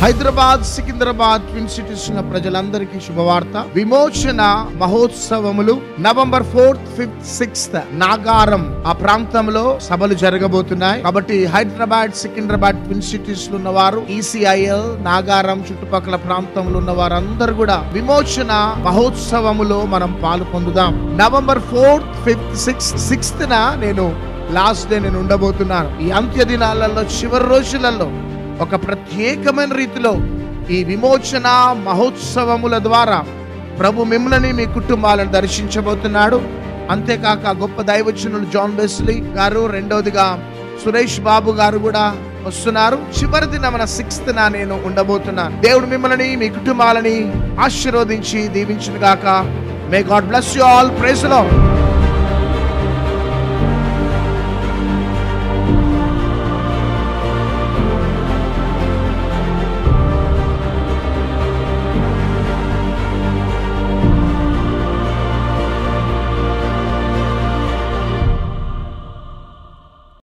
Hyderabad, Secunderabad twin cities ఉన్న ప్రజలందరికీ శుభవార్త. విమోచన మహోత్సవములు November 4th, 5th, 6th Nagaram ఆ ప్రాంతంలో సభలు జరగబోతున్నాయి. కాబట్టి హైదరాబాద్, సికింద్రాబాద్ ట్విన్ సిటీస్ లో ఉన్నవారు, ఈసీఐఎల్, నాగారం చుట్టుపక్కల ప్రాంతంలో ఉన్న వారందరూ కూడా విమోచన మహోత్సవములో మనం పాలు పొందుదాం. నవంబర్ 4th, 5th, 6th నేను లాస్ట్ డే నేను ఉండబోతున్నాను. ఈ అంత్య దినాలలో, చివరి రోజులలో ఒక ప్రత్యేకమైన రీతిలో ఈ విమోచన మహోత్సవముల ద్వారా ప్రభు మిమ్మల్ని, మీ కుటుంబాలను దర్శించబోతున్నాడు. అంతేకాక గొప్ప దైవజనులు జాన్ వెస్లీ గారు, రెండవదిగా సురేష్ బాబు గారు కూడా వస్తున్నారు. చివరి దినమున 6th నేను ఉండబోతున్నాను. దేవుడు మిమ్మల్ని, మీ కుటుంబాలని ఆశీర్వదించి దీవించును గాక. May God bless you all. Praise the lord.